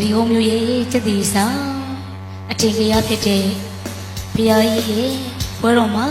ဒီဟိုမျိုးရဲ့ချက်တီဆောင်အထင်ကြီးရဖြစ်တဲ့ဘုရားကြီးရဲ့ဘွဲတော်မှာ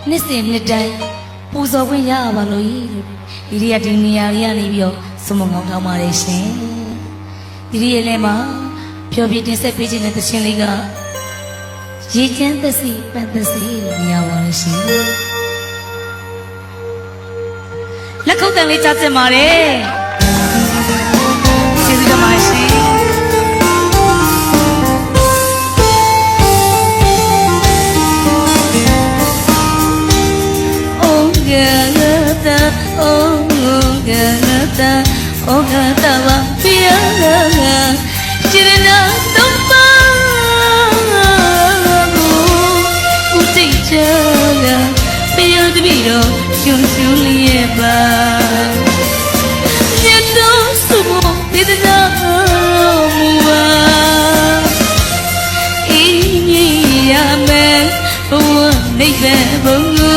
နှစ်စဉ်နှစ်တိုင်းပူဇော်ခွင့်ရပါလို့ဒီနေ့ဒီနေရာလေးကနေပြီးတော့စုံမငေါထောင်းပါတယ်ရှင်ဒီနေ့လည်းမှာဖြောပြတင်ဆက်ပေးခြင်းတဲ့သရှင်လေးကရေချမ်းသက်စီပန်းသက်စီလို့နေရာပါလို့ရှင်လက်ခုပ်တန်လေးကြားတင်ပါတယ်ကျေးဇူးတင်ပါတယ်ရှင်Oh gata wa piala chirna tumpa utai chala piya dbiro shun shun liye ba yeto sumo bidna muwa ini ya me bwa naibe bongo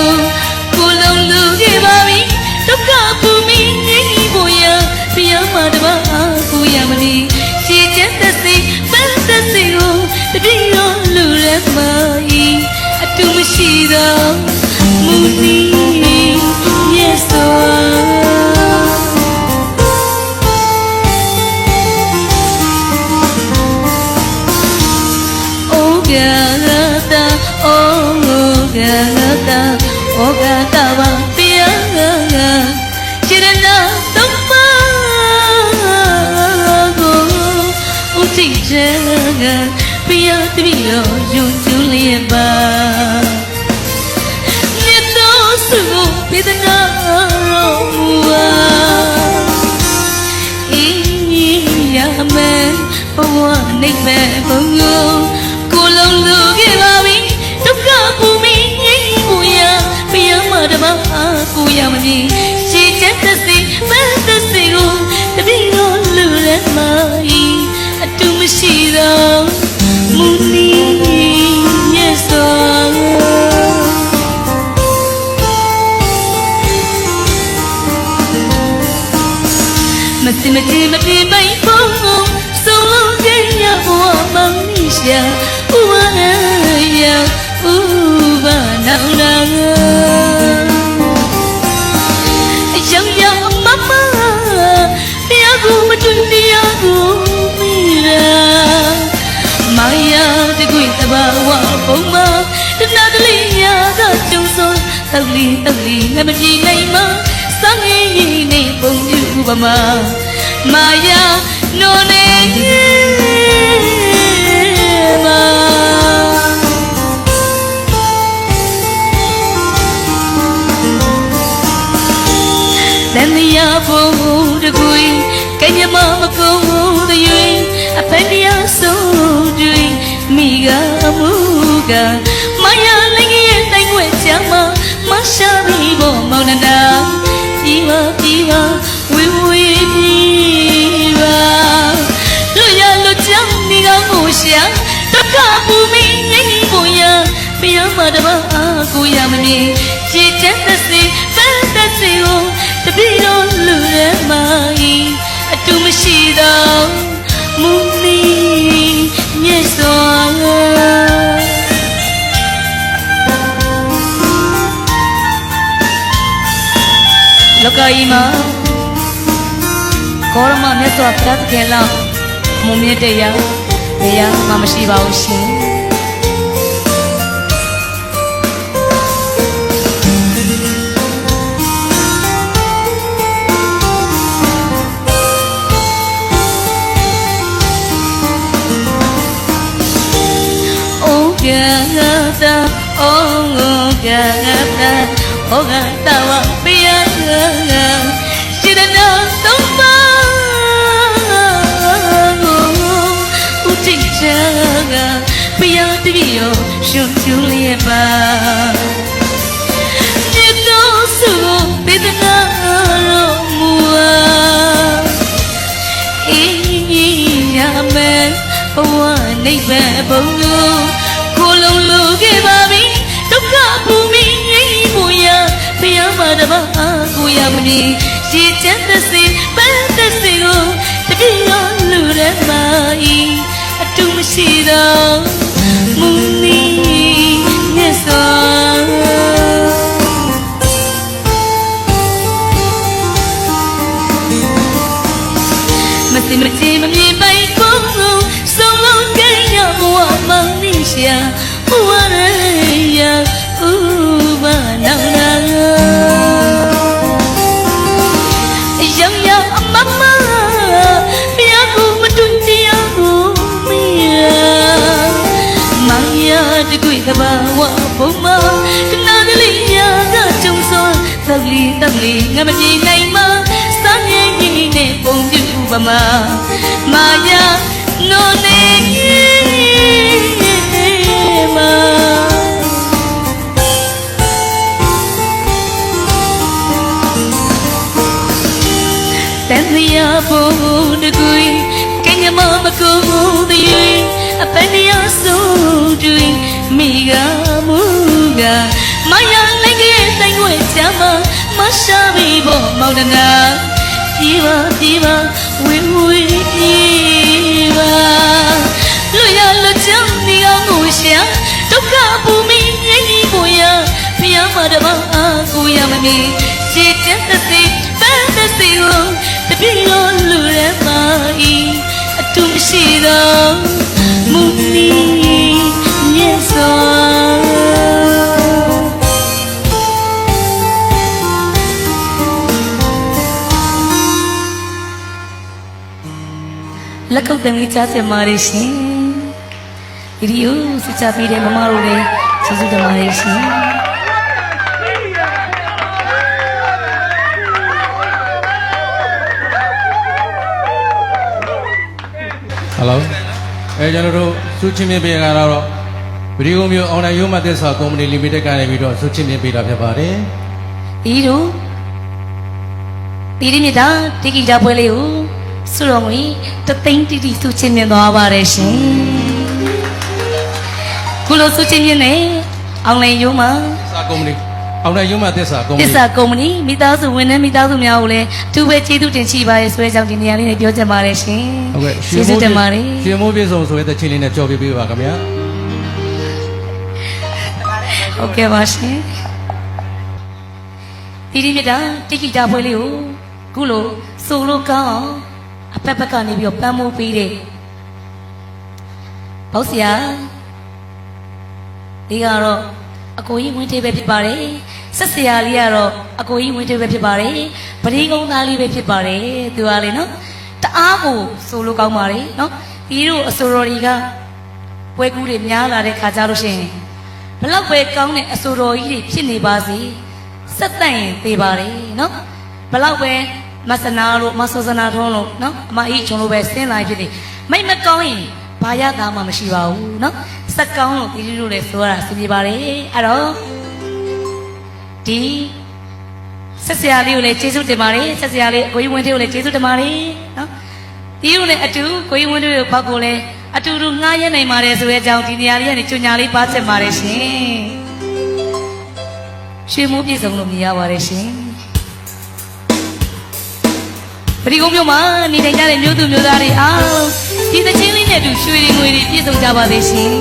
kolong lu ge ba mi dukha bhumi ngi boya piya ma daba ku yamani chi chen tasi ban tasi ko tadiro lu re mai atu mashi da muni yes so oh gata oh gata wa piya chirna jaga piya tbiro yun julie ba yeto sugo bidna muwa ini ya me bwa naibe bongo kolong lu ge ba wi dukha bhumi ngi buya piya ma daba ku yamani chi chen tasi ban tasi ko tbiro lu re mai atu mashi da muni yes so mati bai po so ke ya wa mang ni sha wa ya ba na na yang mama ya ku matun dia ku Maya de gui taba wa boma na dali ya da chung so tali na ma ji nai ma sang yi ni bong yu ba ma Maya no ne ma dan ya bo de gui kanya ma ko de yui apendia so doing miga muga maya lingi tai ngwe chama masha bi bo maunanda diwa we diwa lo ya lo chang ni ga mo sha takka bumi ngi bo ya piya ma da ba ku ya mani chi chen tasi fantasy o tabiro lu re mai atu mashi da muni yes so lokai ma korma me so aprat khela mumye te ya beya ma mashi ba u shin gata oh gata wa piya chirna tumpa uti jaga piya tbiro shun julie ba yeto sugo bidna muwa ini ya me bwa naibe bongo kolong lu ge ba bi dukha bhumi ngi buya piya ma daba ku yamani chi chen tasi ban tasi ko tbiro lu re ma တူမရှိတော့မူနီမြတ်စွာမသိမကြည့်မမြင်ပိုင်ကိုဆုံးလုံးကြရဘဝမောင်နေရှာဘဝရရဥပနာနာယောင်ယောင်အမမဘုရားကိုမတွင်တရားကိုမရမောင်ရတကွေကဘာဝဘုံမကနာကလေးရကကြုံစောသက်လေးတက်လေးငါမပြေနိုင်မစမ်းရည်ကြီးနဲ့ပုံပြပမာမာယာနိုနေမာတန်လျာဖို့တကွေကညမမကူတဲ့အပန်းရဆိုတွင်မိကမူကမယာလိုက်ရဲ့တိုင်ွယ်ချမ်းမရှာပြီးဖို့မောင်တနာပြေပါပြေပါဝေဝေပါလူရလူချမ်းနေအောင်ကိုရှာဒုက္ခပူမီငြိမ့်ကြီးကိုရဖျားမတပါကိုရမမီခြေတက်တဲ့ပန်းတဲ့စီကိုတပြည့်လို့လူရမဤအတူမရှိတော့မူနီမြတ်စွာလက်ကုပ်တံလေးကြားစင်မာရရှင်ဗီဒီယိုစချပေးတဲ့မမတို့လည်းကျေးဇူးတင်ပါတယ်ရှင် Hello ကျွန်တော်တို့စုချင်းမြင်ပေးကြတော့ဗီဒီယိုမျိုးအွန်လိုင်းရုံးမှသက်စာကုမ္ပဏီလီမိတက်ကနေပြီးတော့စုချင်းမြင်ပေးတာဖြစ်ပါတယ်ဒီတို့ဒီမြစ်တာတိကိတာပွဲလေးကိုဆုတော်ငွေတသိန်းတိစုချင်းမြင်သွားပါတယ်ရှင်ခုလိုစုချင်းမြင်နေအွန်လိုင်းရုံးမှာစာကုမ္ပဏီအွန်လိုင်းရုံးမှသက်စာကုမ္ပဏီမိသားစုဝန်ထမ်းမိသားစုများကိုလည်းသူပဲကျေးဇူးတင်ရှိပါရဲ့ဆိုတဲ့အကြောင်းဒီနေရာလေးနဲ့ပြောချင်ပါတယ်ရှင်ဟုတ်ကဲ့ကျေးဇူးတင်ပါတယ်ရှင်မိုးပြေဆုံးဆိုတဲ့ချင်းလေးနဲ့ကြော်ပြပေးပါခင်ဗျာဟုတ်ကဲ့ပါရှင်ဒီမြစ်တာတိကိတာပွဲလေးကိုခုလိုဆိုလို့ကောင်းအောင်အဖက်ဖက်ကနေပြီးတော့ပန်းမိုးပေးတယ်ပေါ့ဆရာဒီကတော့အကိုကြီးဝင်းသေးပဲဖြစ်ပါတယ်ဆက်ဆရာလေးကတော့အကိုကြီးဝင်းသေးပဲဖြစ်ပါတယ်ပရိကုံးသားလေးပဲဖြစ်ပါတယ်သူကလေနော်တအားကိုဆိုလို့ကောင်းပါတယ်နော်ဒီတို့အဆိုတော်တွေကပွဲကူးတွေများလာတဲ့ခါကြလို့ရှိရင်ဘလောက်ပဲကောင်းတဲ့အဆိုတော်ကြီးတွေဖြစ်နေပါစေစက်တန့်ရင်သေးပါတယ်နော်ဘလောက်ပဲမဆနာလို့မဆောစနာထုံးလို့နော်အမကြီးချုံလို့ပဲဆင်းလာဖြစ်နေမိတ်မကောင်းရင်ဘာရတာမှမရှိပါဘူးနော်စက်ကောင်းလို့ဒီလိုလေဆိုရတာစီပြပါတယ်အဲ့တော့ဒီဆက်ဆရာလေးကိုလည်းကျေးဇူးတင်ပါတယ်ဆက်ဆရာလေးကိုကြီးဝင်းသေးကိုလည်းကျေးဇူးတင်ပါတယ်နော်ဒီလိုနဲ့အတူကိုကြီးဝင်းသေးကိုဘောက်ကိုလည်းအတူတူငှားရနိုင်ပါတယ်ဆိုတဲ့အကြောင်းဒီနေရာလေးကနေကြွညာလေးပါချင်ပါတယ်ရှင်ရွှေမိုးပြည့်စုံလို့မြင်ရပါတယ်ရှင်ပရိကုံးမြို့မှာနေထိုင်ကြတဲ့မြို့သူမြို့သားတွေအားလုံးဒီသချင်းလေးနဲ့အတူရွှေတွေငွေတွေပြည့်စုံကြပါစေရှင်